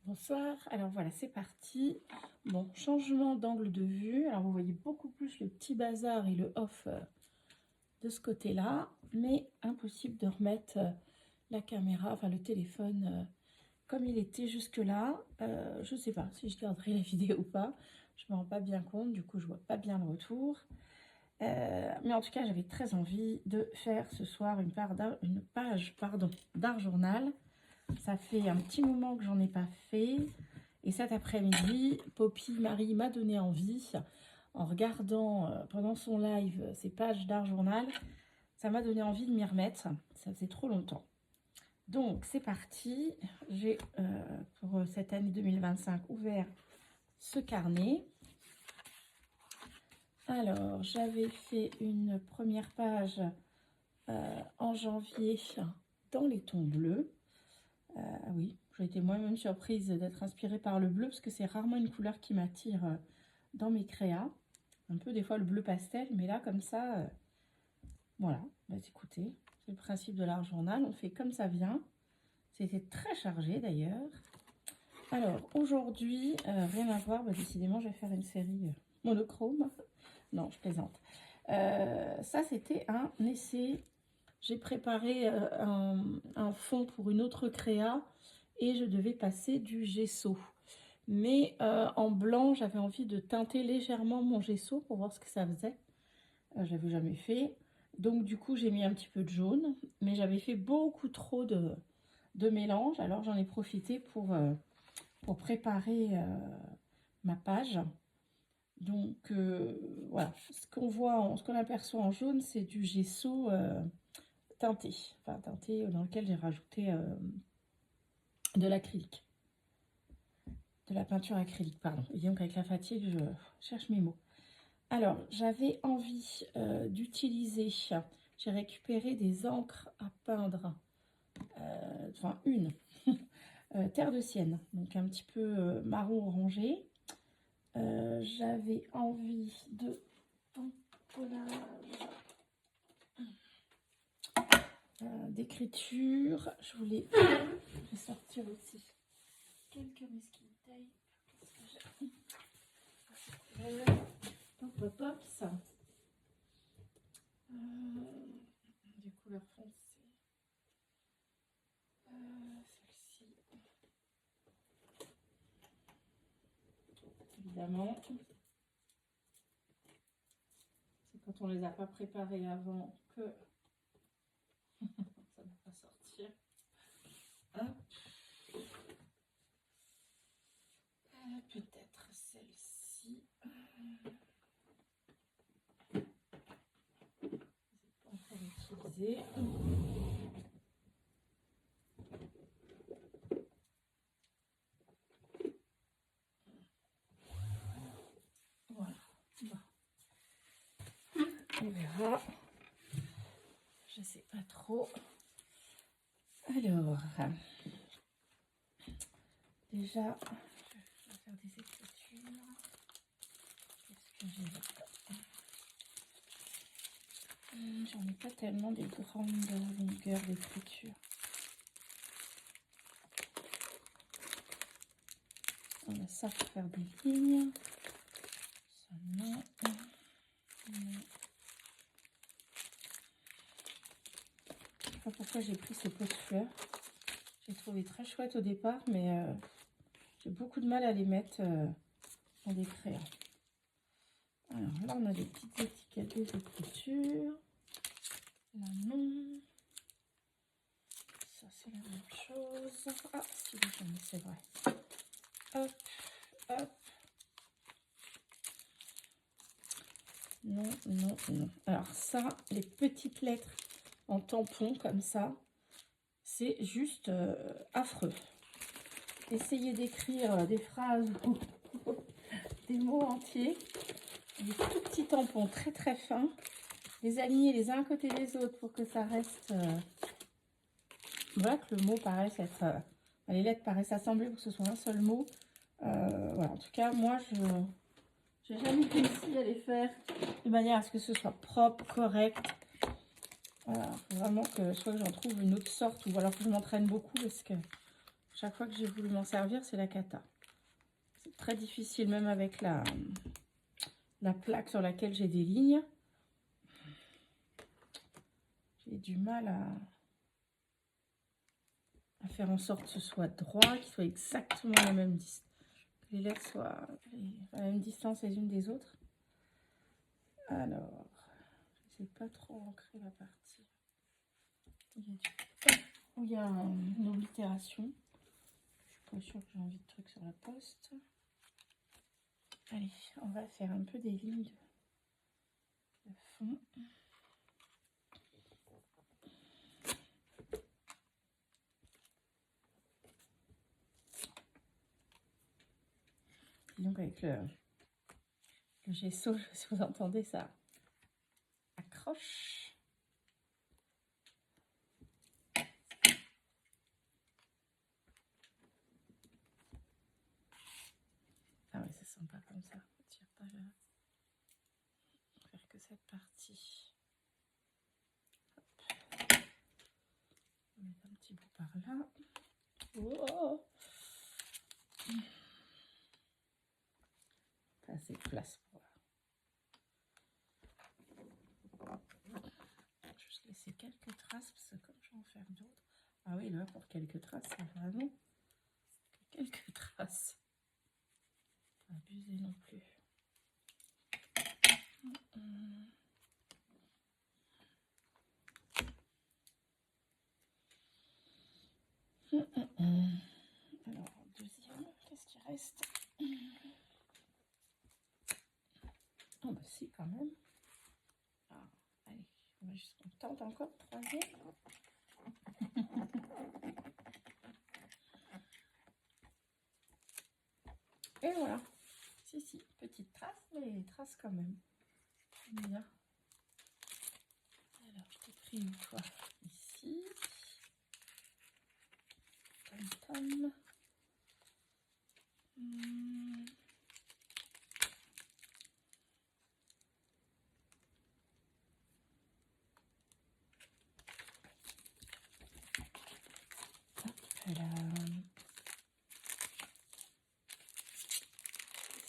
Bonsoir, alors voilà, c'est parti. Bon, changement d'angle de vue. Alors vous voyez beaucoup plus le petit bazar et le off de ce côté-là, mais impossible de remettre la caméra, enfin le téléphone comme il était jusque-là. Je ne sais pas si je garderai la vidéo ou pas, je ne me rends pas bien compte, du coup je vois pas bien le retour. Mais en tout cas, j'avais très envie de faire ce soir une page d'art journal. Ça fait un petit moment que j'en ai pas fait. Et cet après-midi, Poppy Marie m'a donné envie, en regardant pendant son live ses pages d'art journal, ça m'a donné envie de m'y remettre. Ça faisait trop longtemps. Donc c'est parti. J'ai pour cette année 2025 ouvert ce carnet. Alors j'avais fait une première page en janvier dans les tons bleus. Ah oui, j'ai été moi-même surprise d'être inspirée par le bleu parce que c'est rarement une couleur qui m'attire dans mes créas. Un peu des fois le bleu pastel, mais là comme ça, voilà. Bah, écoutez, c'est le principe de l'art journal, on fait comme ça vient. C'était très chargé d'ailleurs. Alors aujourd'hui, rien à voir, bah, décidément je vais faire une série monochrome. Non, je plaisante. Ça c'était un essai. J'ai préparé un fond pour une autre créa et je devais passer du gesso. Mais en blanc, j'avais envie de teinter légèrement mon gesso pour voir ce que ça faisait. J'avais jamais fait. Donc du coup, j'ai mis un petit peu de jaune. Mais j'avais fait beaucoup trop de mélange. Alors j'en ai profité pour préparer ma page. Donc voilà, ce qu'on voit, ce qu'on aperçoit en jaune, c'est du gesso teinté. Enfin teinté dans lequel j'ai rajouté de l'acrylique. De la peinture acrylique, pardon. Et donc avec la fatigue, je cherche mes mots. Alors, j'avais envie d'utiliser, j'ai récupéré des encres à peindre, enfin une, terre de sienne, donc un petit peu marron orangé. J'avais envie de d'écriture. Je voulais sortir aussi quelques mesquines tailles. Hop, hop, ça. Des couleurs foncées. Celle-ci. Évidemment. C'est quand on les a pas préparées avant que ça ne va pas sortir. Hop. Peut-être celle-ci. Je n'ai pas encore utilisée. Voilà. Bon. On verra. Je ne sais pas trop. Alors, déjà, je vais faire des écritures. Qu'est-ce que j'ai là? J'en ai pas tellement des grandes longueurs d'écriture. On a ça pour faire des lignes. Ça non. Je sais pas pourquoi j'ai pris ce pot de fleurs. J'ai trouvé très chouette au départ, mais j'ai beaucoup de mal à les mettre dans des crayons. Alors là, on a des petites étiquettes des écritures. Là, non. Ça, c'est la même chose. Ah, si, c'est vrai. Hop, hop. Non, non, non. Alors ça, les petites lettres en tampon comme ça, c'est juste affreux. Essayez d'écrire des phrases ou des mots entiers, des tout petits tampons très très fins, les aligner les uns à côté des autres pour que ça reste... voilà, que le mot paraisse être... les lettres paraissent assemblées pour que ce soit un seul mot. Voilà, en tout cas, moi, je n'ai jamais réussi à les faire de manière à ce que ce soit propre, correct. Voilà, faut vraiment que soit que j'en trouve une autre sorte ou alors que je m'entraîne beaucoup parce que Chaque fois que j'ai voulu m'en servir, c'est la cata. C'est très difficile, même avec la plaque sur laquelle j'ai des lignes. J'ai du mal à faire en sorte que ce soit droit, qu'il soit exactement la même distance. Que les lettres soient à la même distance les unes des autres. Alors, je ne sais pas trop ancrer la partie où il y a une oblitération. Je suis pas sûre que j'ai envie de trucs sur la poste. Allez, on va faire un peu des lignes de fond. Et donc avec le gesso, si vous entendez, ça accroche. Ah oui, ça sent pas comme ça. On tire pas là. On va faire que cette partie. Hop. On va mettre un petit bout par là. Oh, pas assez de place pour juste laisser quelques traces parce que comme je vais en faire d'autres. Ah oui, là pour quelques traces, c'est vraiment quelques traces. Pas abuser non plus. Alors, deuxième, qu'est-ce qui reste? Oh bah si, quand même. Ah, allez, on tente encore, troisième. Et voilà. Si, petite trace, mais trace quand même. Bien. Alors, je t'ai pris une fois ici. Tom tom. Voilà.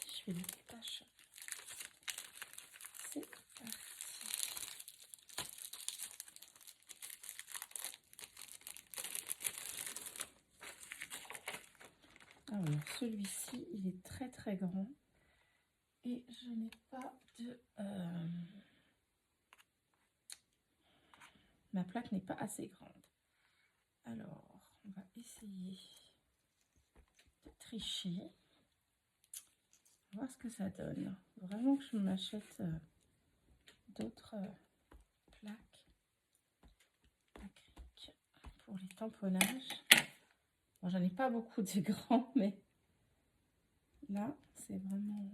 Si je fais des tâches, c'est parti. Alors, celui-ci, il est très très grand. Et je n'ai pas de... ma plaque n'est pas assez grande. Alors, on va essayer de tricher. On va voir ce que ça donne. Vraiment que je m'achète d'autres plaques acryliques pour les tamponnages. Bon, j'en ai pas beaucoup de grands, mais là, c'est vraiment...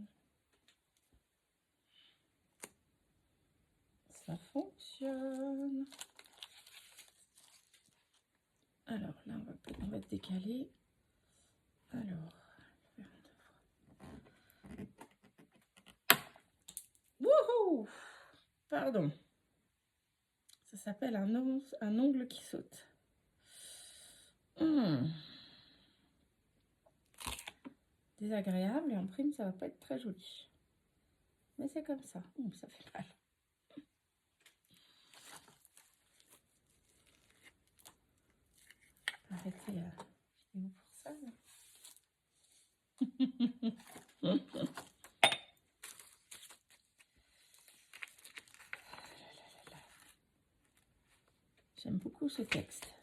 ça fonctionne. Alors là, on va décaler. Alors, wouhou! Pardon. Ça s'appelle un ongle qui saute. Désagréable et en prime, ça va pas être très joli. Mais c'est comme ça. Ça fait mal. Arrêtez la vidéo pour ça. J'aime beaucoup ce texte.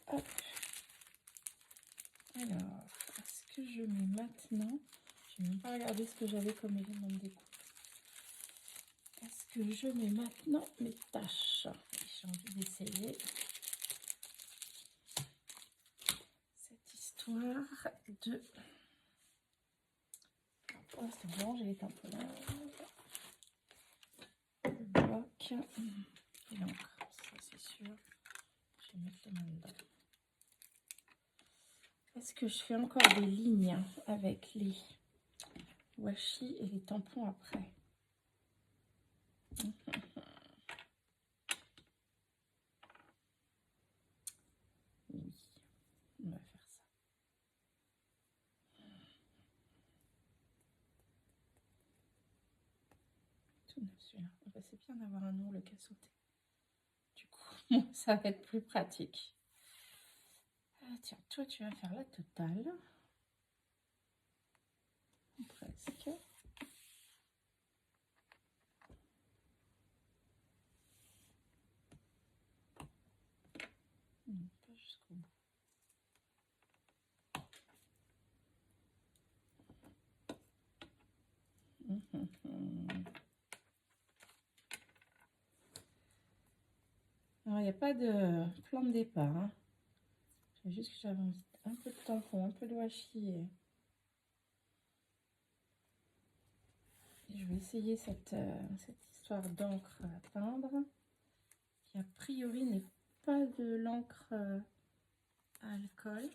Hop. Alors, est-ce que je mets maintenant? Je n'ai même pas regardé ce que j'avais comme élément de découpe. Est-ce que je mets maintenant mes tâches? J'ai envie d'essayer cette histoire de... Pour l'instant, bon, j'ai les tamponnages, le bloc et l'encre. Ça, c'est sûr. Je vais mettre les mains dedans. Est-ce que je fais encore des lignes avec les washi et les tampons après? tout neuf celui-là. Ah bah, c'est bien d'avoir un ongle qui a sauté. Du coup, ça va être plus pratique. Ah, tiens, toi, tu vas faire la totale. Presque. Non, pas jusqu'au bout. Alors, il n'y a pas de plan de départ. Hein. C'est juste que j'avais un peu de tampon, un peu de washi. Et je vais essayer cette histoire d'encre à peindre, qui a priori n'est pas de l'encre à alcool.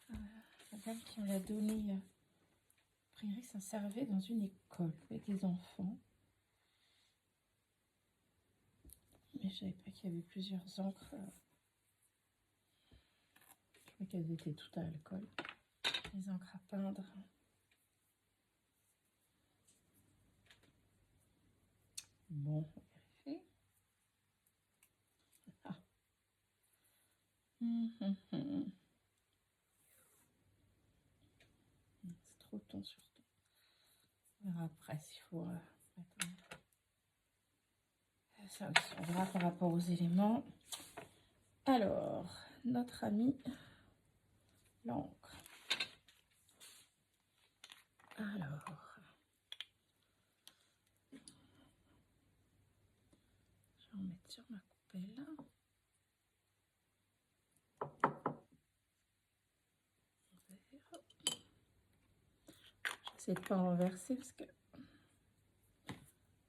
La dame qui me l'a donné, a priori, ça servait dans une école avec des enfants. Mais je savais pas qu'il y avait plusieurs encres. Je crois qu'elles étaient toutes à alcool. Les encres à peindre. Bon, on va vérifier. Ah. C'est trop ton sur ton. On verra après s'il faut attendre. Ça aussi, on verra par rapport aux éléments. Alors, notre ami l'encre. Alors, je vais en mettre sur ma coupelle. J'essaie de pas renverser parce que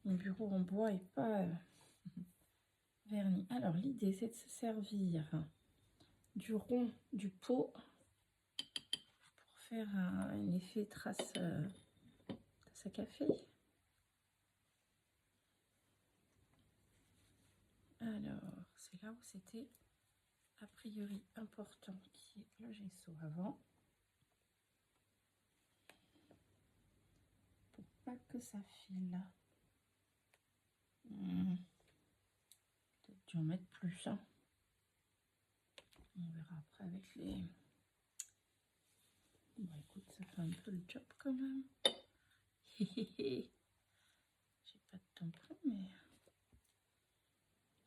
mon bureau en bois est pas vernis. Alors, l'idée, c'est de se servir du rond du pot pour faire un effet trace à café. Alors, c'est là où c'était a priori important, qui est le gesso avant. Pour pas que ça file. Peut-être dû en mettre plus. Hein. On verra après avec les... Bon, écoute, ça fait un peu le job quand même. J'ai pas de tampon, mais...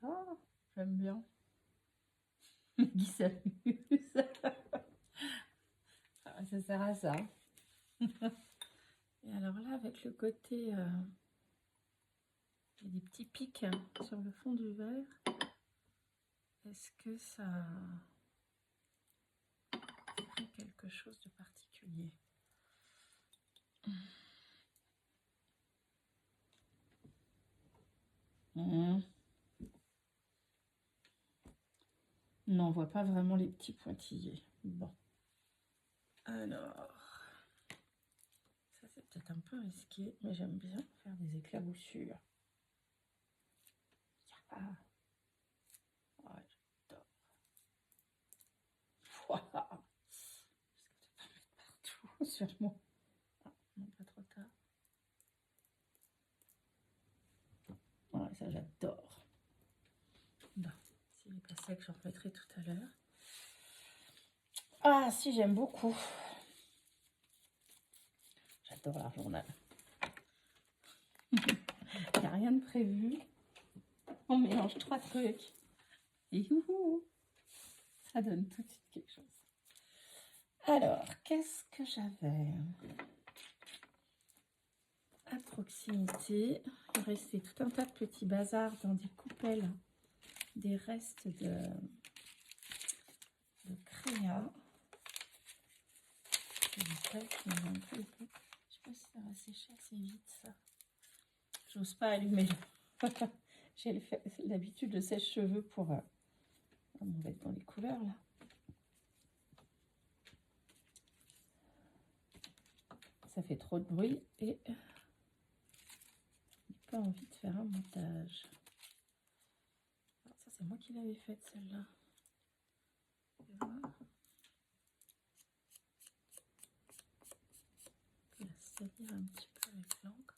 Oh, j'aime bien. Guy s'amuse. Ah, ça sert à ça. Et alors là, avec le côté... il y a des petits pics sur le fond du verre. Est-ce que ça fait quelque chose de particulier? Non, on voit pas vraiment les petits pointillés. Bon. Alors, ça c'est peut-être un peu risqué, mais j'aime bien faire des éclaboussures. Ah, ouais, j'adore. Voilà. Parce que tu peux mettre partout sur moi. Ah, non, pas trop tard. Ouais, ça j'adore. Bon, s'il n'est pas sec, j'en remettrai tout à l'heure. Ah, si, j'aime beaucoup. J'adore la journal. Il n'y a rien de prévu. On mélange 3 trucs. Et youhou, ça donne tout de suite quelque chose. Alors, qu'est-ce que j'avais à proximité? Il restait tout un tas de petits bazars dans des coupelles, des restes de créa. Je ne sais pas si ça va sécher assez vite, ça. J'ose pas allumer. J'ai l'habitude de sèche-cheveux pour... on va être dans les couleurs, là. Ça fait trop de bruit et j'ai pas envie de faire un montage. Alors ça, c'est moi qui l'avais faite, celle-là. La salir un petit peu avec l'encre.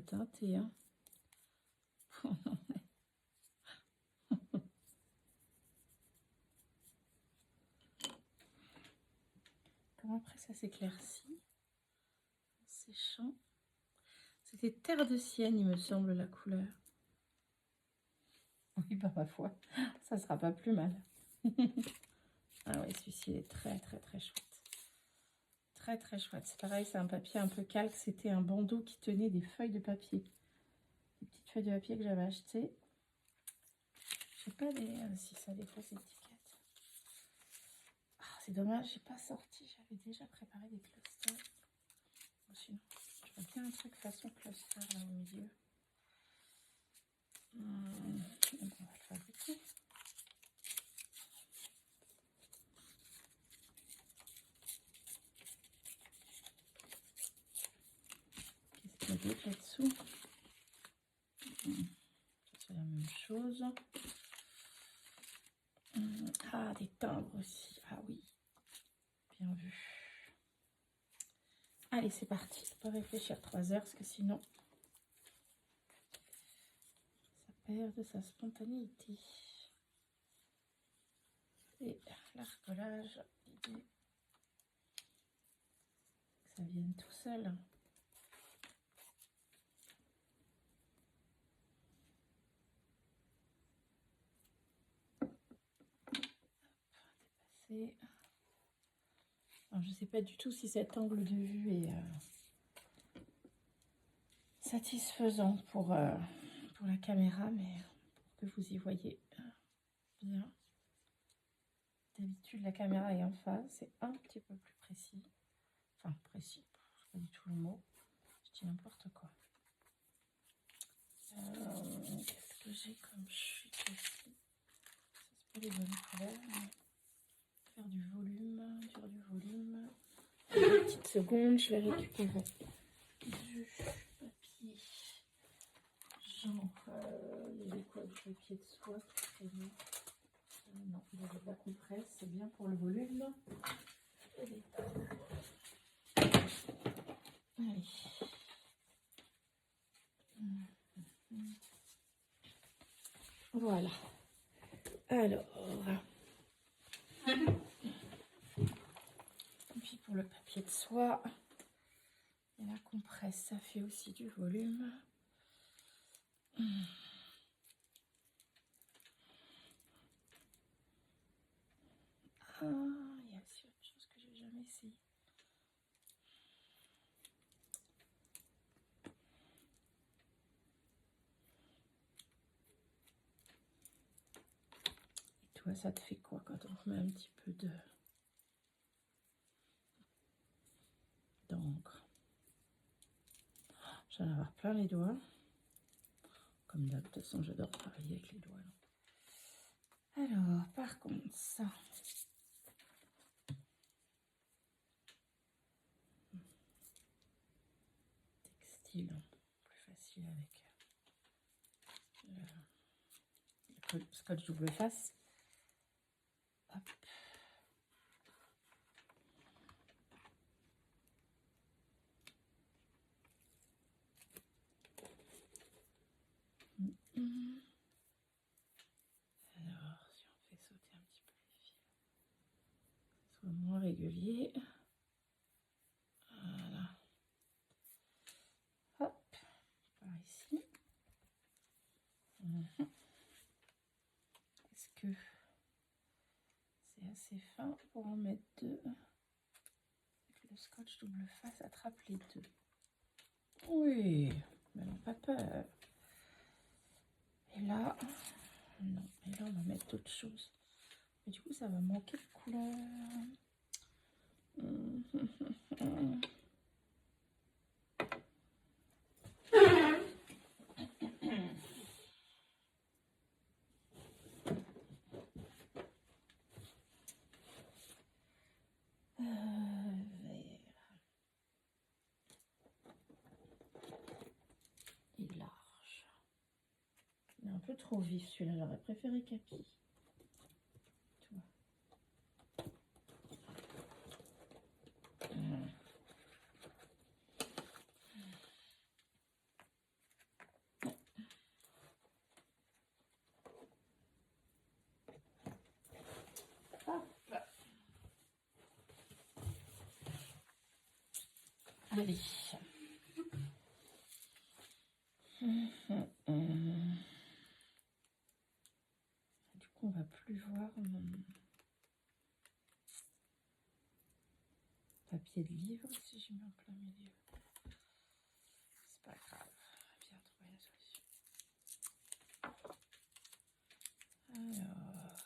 teinté, hein. Comment après ça s'éclaircit en séchant. C'était terre de sienne, il me semble, la couleur. Oui, bah ma foi, ça sera pas plus mal. Ah oui, celui-ci est très très très chouette. Très très chouette. C'est pareil, c'est un papier un peu calque. C'était un bandeau qui tenait des feuilles de papier. Des petites feuilles de papier que j'avais achetées. Je sais pas si ça a des fausses étiquettes. Ah, c'est dommage, j'ai pas sorti. J'avais déjà préparé des clusters. Bon, sinon, je vois bien un truc façon cluster là au milieu. On va le fabriquer. Qu'est-ce qu'il y a d'autre là-dessous? C'est la même chose. Ah, des timbres aussi. Ah oui, bien vu. Allez, c'est parti. On peut réfléchir 3 heures parce que sinon, ça perd de sa spontanéité. Et l'arcolage, l'idée que ça vienne tout seul. Dépasser. Alors, je ne sais pas du tout si cet angle de vue est satisfaisant pour la caméra, mais pour que vous y voyez bien. D'habitude, la caméra est en face, c'est un petit peu plus précis. Enfin, précis, c'est pas du tout le mot. Je dis n'importe quoi. Qu'est-ce que j'ai comme chute ici? C'est pas les bonnes couleurs, mais faire du volume, faire du volume. Une petite seconde, je vais récupérer du papier. Genre, il y avait quoi, du papier de soie qui traînait. Non, il y avait de la compresse, c'est bien pour le volume. Allez. Voilà. Alors, et puis pour le papier de soie, et la compresse, ça fait aussi du volume. Ah, il y a aussi autre chose que j'ai jamais essayé. Et toi, ça te fait quoi quand on remet un petit peu d'encre? J'en ai avoir plein les doigts. Comme d'hab, de toute façon, j'adore travailler avec les doigts. Alors, par contre, ça. Textile, plus facile avec le scotch double face. Hop. Alors, si on fait sauter un petit peu les fils, que ce soit moins régulier. Voilà. Hop, par ici. Est-ce que c'est assez fin pour en mettre deux? Le scotch double face attrape les deux. Oui, mais non, pas peur. Et là, non. Et là, on va mettre d'autres choses. Et du coup, ça va manquer de couleur. Vert. Et large. Il est un peu trop vif celui-là, j'aurais préféré kaki. Allez. Du coup, on va plus voir mon papier de livre si je mets en plein milieu. C'est pas grave, on va bien trouver une solution. Alors.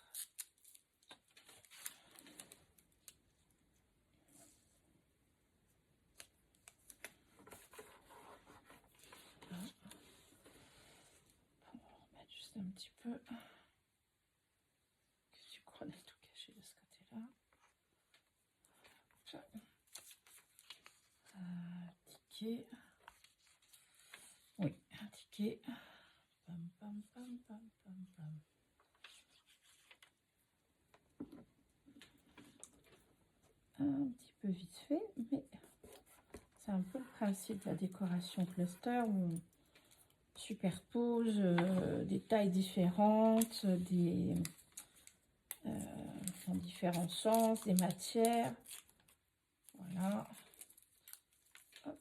On va remettre juste un petit peu. Du coup, on a tout caché de ce côté-là. Ticket. Oui, un ticket. Pam, pam, pam, pam, pam, pam. Un petit peu vite fait, mais c'est un peu le principe de la décoration cluster où on superpose des tailles différentes, dans différents sens, des matières. Voilà. Hop,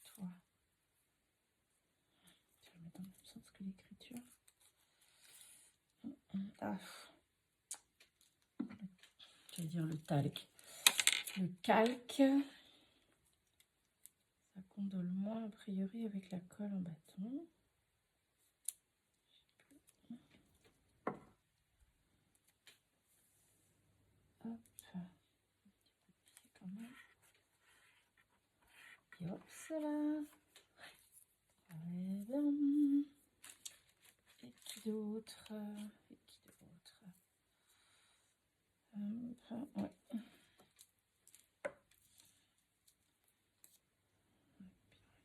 toi. Je vais mettre dans le même sens que l'écriture. Ah. Je vais dire le talc. Le calque. Ça condole moins a priori avec la colle en bâton. Hop. Un petit coup de pied quand même. Et hop, ça là. Très bien. Et qui d'autre? Et qui d'autre? Ouais.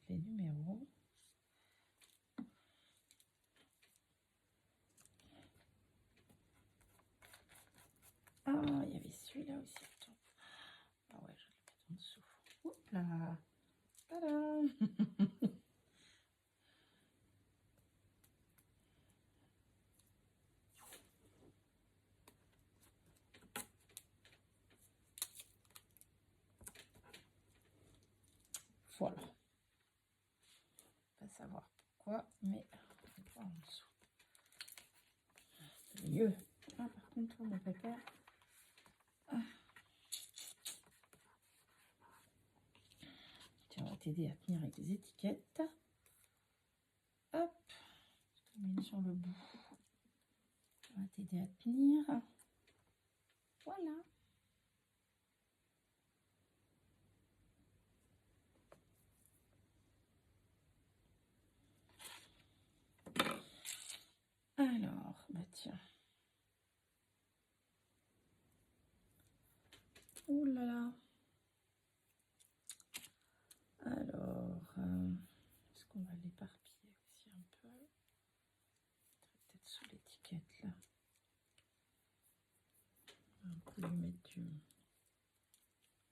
Les numéros. Ah, il y avait celui-là aussi. Attends. Ah ouais, je vais le mettre en dessous. Oups là. Tadam. Voilà. Pas savoir pourquoi, mais on va en dessous. C'est mieux. Ah, par contre, toi, mon pépère. Ah. Tiens, on va t'aider à tenir avec des étiquettes. Hop. Je te mets sur le bout. On va t'aider à tenir. Voilà. Alors, bah tiens. Ouh là là. Alors, est-ce qu'on va l'éparpiller aussi un peu? Peut-être sous l'étiquette là. On peut lui mettre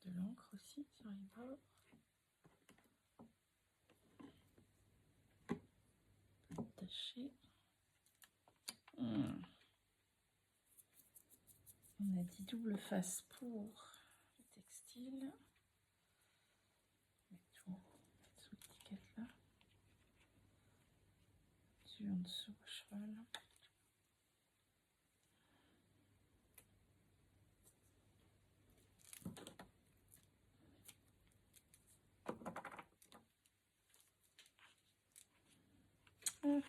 de l'encre aussi sur les bords. Attaché. On a dit double face pour le textile. Mettre tout sous l'étiquette là. Dessus en dessous au cheval. Gaz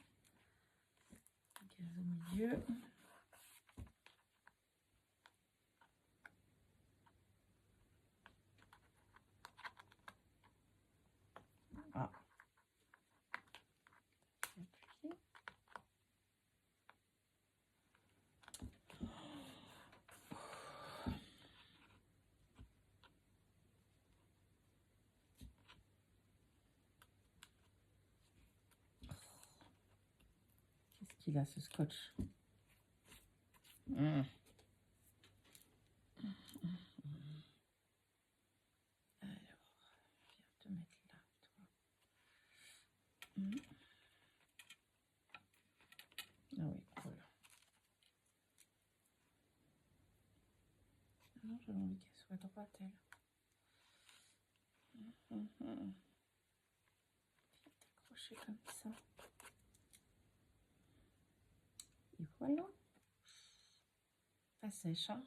au milieu. Ah. Qu'est-ce qu'il a ce scotch? Alors, viens te mettre là, toi. Ah oui, cool. Non, j'avais envie qu'elle soit droite, elle. Accrocher comme ça. Et voilà. Pas sèche, hein.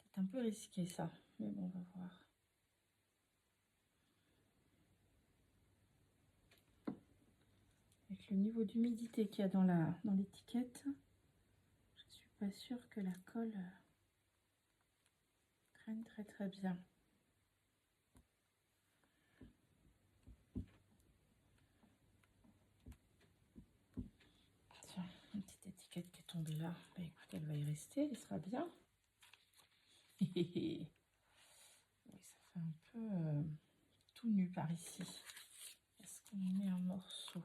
C'est un peu risqué ça, mais bon, on va voir. Avec le niveau d'humidité qu'il y a dans l'étiquette, je ne suis pas sûre que la colle craigne très très bien. Tiens, une petite étiquette qui est tombée là. Bah, écoute, elle va y rester, elle sera bien. Oui, ça fait un peu tout nu par ici. Est-ce qu'on met un morceau?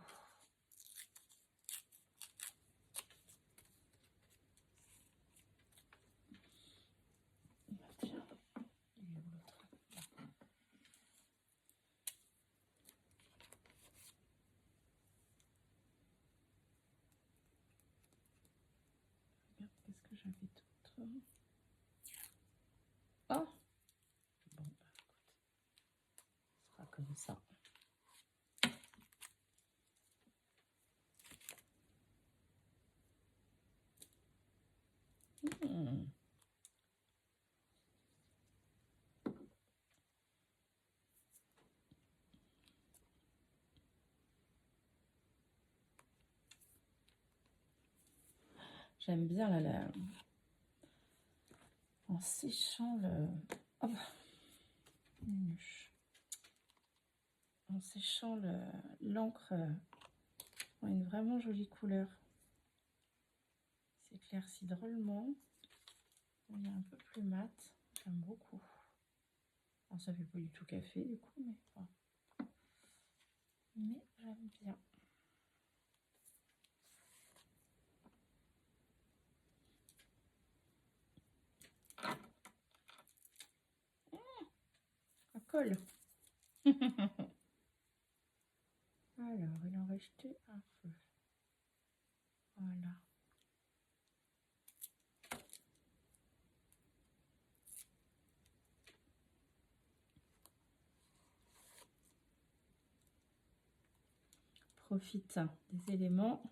Tiens, il est où l'autre? Regarde, qu'est-ce que j'avais d'autre? Oh! Bon, bah écoute, ce sera comme ça. J'aime bien en séchant le... Oh, en séchant l'encre, une vraiment jolie couleur. C'est éclairci drôlement. Il est un peu plus mat. J'aime beaucoup. Alors, ça fait pas du tout café du coup, mais enfin, mais j'aime bien. Ça colle. Alors, il en restait un peu. Voilà. Profite des éléments.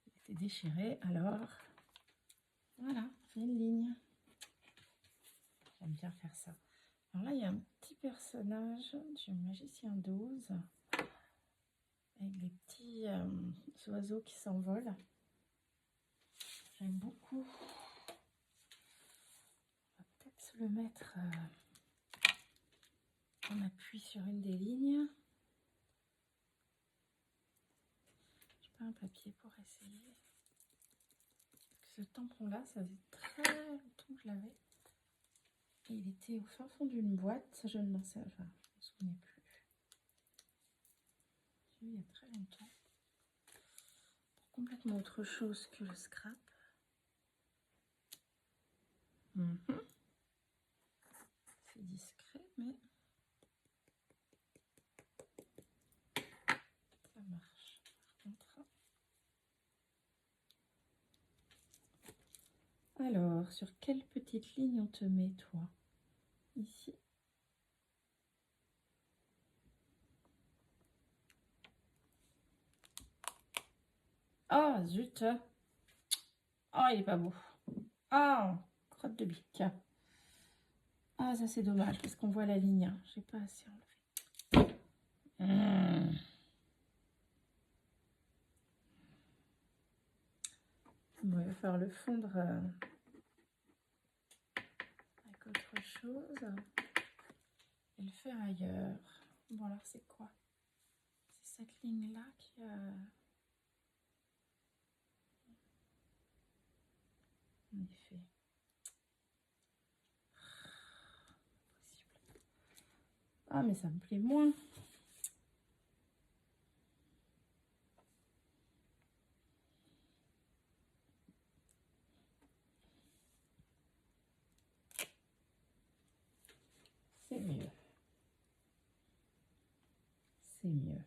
Il était déchiré, alors voilà, fait une ligne. J'aime bien faire ça. Alors là, il y a un petit personnage du magicien d'Oz avec des petits oiseaux qui s'envolent. J'aime beaucoup. On va peut-être se le mettre en appui sur une des lignes. J'ai pas un papier pour essayer. Ce tampon-là, ça faisait très longtemps que je l'avais. Et il était au fin fond d'une boîte. Je ne m'en souviens plus. J'ai eu il y a très longtemps. Pour complètement autre chose que le scrap. C'est discret, mais ça marche. Par contre. Alors, sur quelle petite ligne on te met, toi? Ici. Ah, zut! Ah, il est pas beau. Ah, crotte de bique. Ah, ça c'est dommage parce qu'on voit la ligne. J'ai pas assez enlevé. Bon, il va falloir le fondre avec autre chose et le faire ailleurs. Bon, alors c'est quoi? C'est cette ligne-là qui a... En effet. Possible. Ah, mais ça me plaît moins. C'est mieux. C'est mieux.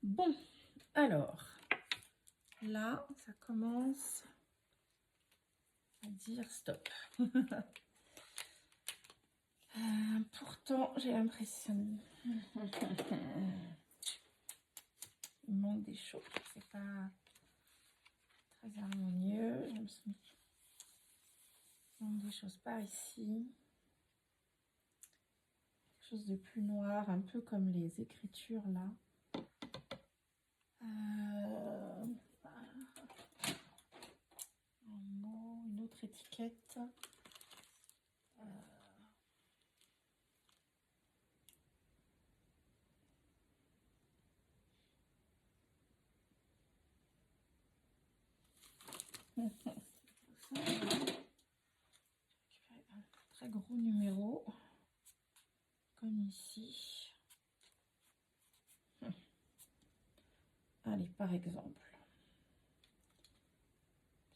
Bon, alors, là, ça commence à dire stop. Pourtant, j'ai l'impression... Il manque des choses. C'est pas très harmonieux. Il manque des choses par ici. Quelque chose de plus noir, un peu comme les écritures là. Un mot, une autre étiquette. Un très gros numéro, comme ici. Allez, par exemple.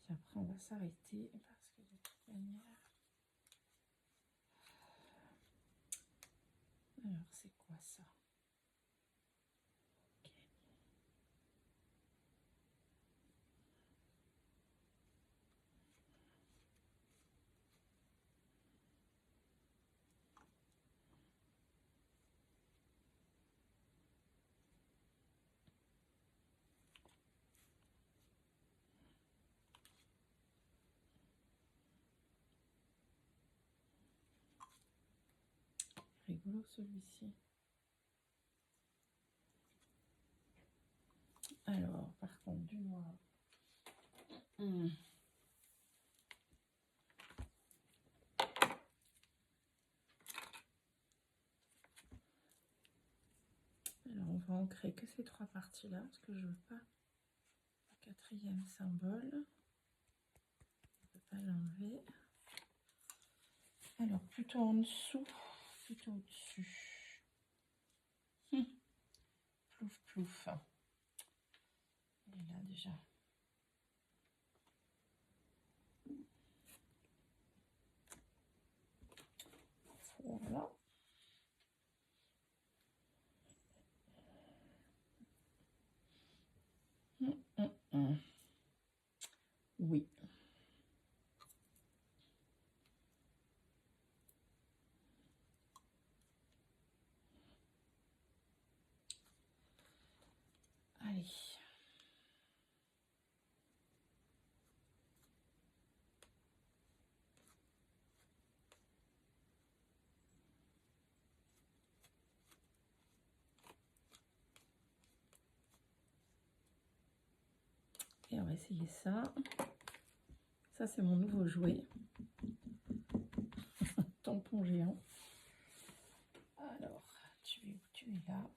Puis après, on va s'arrêter parce que de toute manière... Alors, c'est quoi ça? Okay. Rigolo celui-ci. Alors, par contre, du noir. Alors, on va ancrer que ces trois parties-là, parce que je ne veux pas le quatrième symbole. On ne peut pas l'enlever. Alors, plutôt en dessous, plutôt au-dessus. Plouf, plouf. Et là, déjà. Voilà. Oui. Allez. Et on va essayer ça. Ça, c'est mon nouveau jouet. Tampon géant. Alors, tu es où? Tu es là.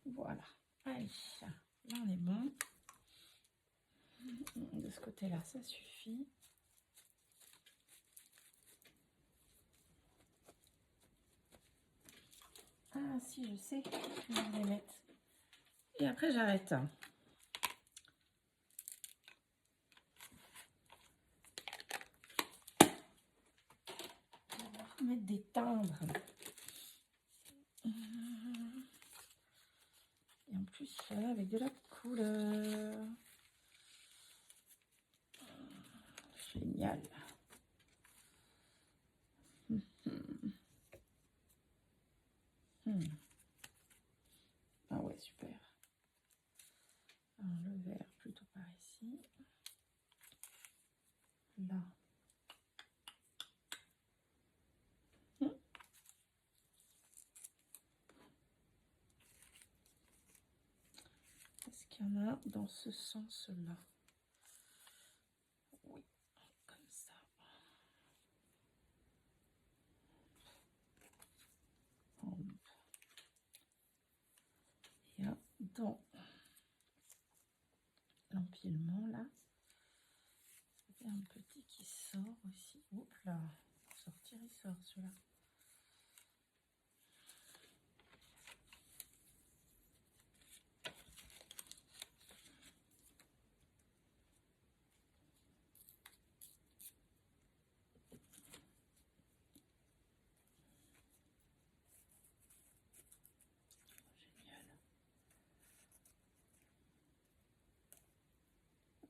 Voilà. Allez, là, on est bon. De ce côté-là, ça suffit. Ah, si, je sais. Je vais les mettre. Et après, j'arrête. On va mettre des timbres. Et en plus, avec de la couleur. Génial. Ah ouais, super. Alors, le vert plutôt par ici. Là. Est-ce qu'il y en a dans ce sens-là? Oui, comme ça. Et dans l'empilement, là, il y a un petit qui sort aussi. Oups là, pour sortir, il sort celui-là.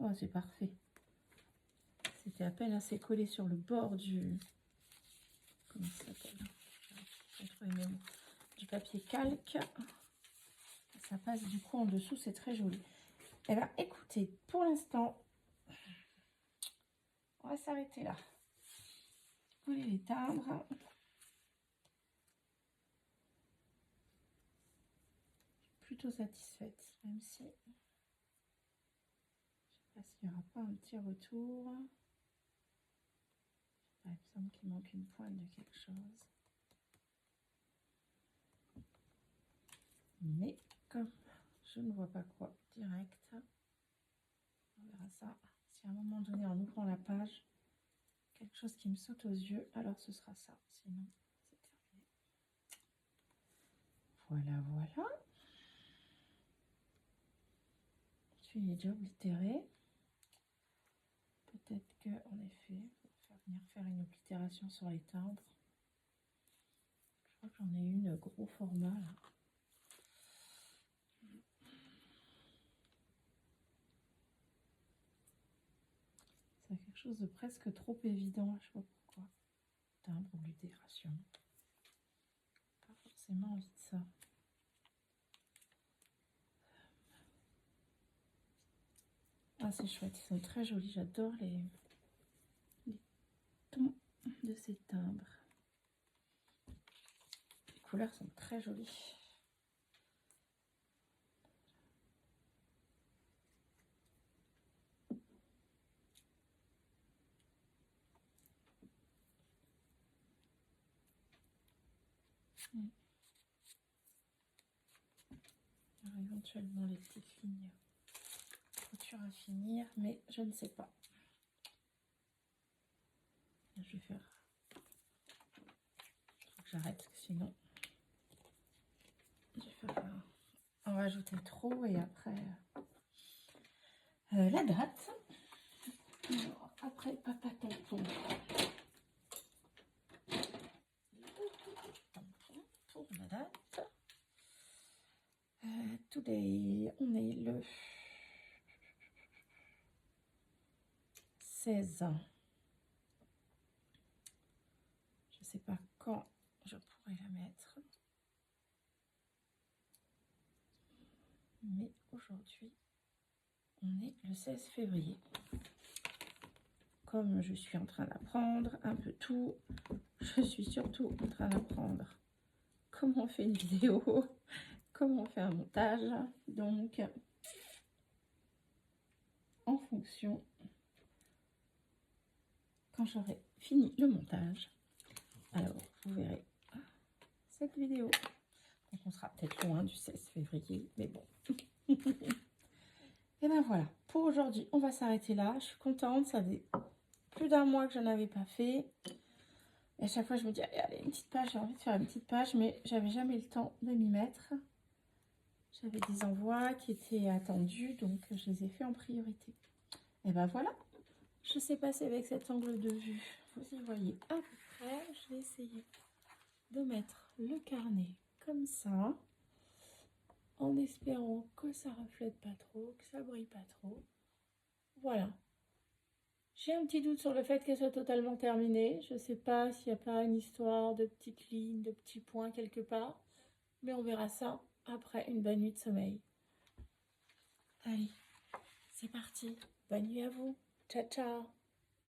Oh, c'est parfait. C'était à peine assez collé sur le bord du... Comment ça s'appelle? J'ai trouvé mes mots. Du papier calque. Ça passe du coup en dessous, c'est très joli. Eh bien, écoutez, pour l'instant, on va s'arrêter là. Coller les timbres. Plutôt satisfaite, même si je ne sais pas s'il n'y aura pas un petit retour. Il me semble qu'il manque une pointe de quelque chose. Mais comme je ne vois pas quoi direct, on verra ça. Si à un moment donné, en ouvrant la page, quelque chose qui me saute aux yeux, alors ce sera ça. Sinon, c'est terminé. Voilà, voilà. Je suis déjà oblitérée. Peut-être que, en effet, on va venir faire une oblitération sur les timbres. Je crois que j'en ai une gros format là. C'est quelque chose de presque trop évident, je sais pas pourquoi. Timbre, oblitération. Pas forcément envie de ça. Ah, c'est chouette, ils sont très jolis. J'adore les tons de ces timbres. Les couleurs sont très jolies. Alors, éventuellement les petites lignes couture à finir, mais je ne sais pas. Je vais faire. Faut que j'arrête, sinon je vais faire en rajouter trop et après la date. Alors, après papa tampon. Pour la date. Today, on est le 16. Je sais pas quand je pourrais la mettre. Mais aujourd'hui, on est le 16 février. Comme je suis en train d'apprendre un peu tout, je suis surtout en train d'apprendre comment on fait une vidéo, comment on fait un montage. Donc, en fonction, quand j'aurai fini le montage, alors vous verrez cette vidéo. Donc on sera peut-être loin du 16 février, mais bon. Et ben voilà, pour aujourd'hui, on va s'arrêter là. Je suis contente, ça fait plus d'un mois que je n'avais pas fait. Et à chaque fois, je me dis, allez, une petite page, j'ai envie de faire une petite page, mais j'avais jamais le temps de m'y mettre. J'avais des envois qui étaient attendus, donc je les ai fait en priorité. Et ben voilà, je sais passer avec cet angle de vue. Vous y voyez à peu près. Je vais essayer de mettre le carnet comme ça, en espérant que ça reflète pas trop, que ça brille pas trop. Voilà. J'ai un petit doute sur le fait qu'elle soit totalement terminée. Je ne sais pas s'il n'y a pas une histoire de petites lignes, de petits points quelque part. Mais on verra ça après une bonne nuit de sommeil. Allez, c'est parti. Bonne nuit à vous. Ciao, ciao.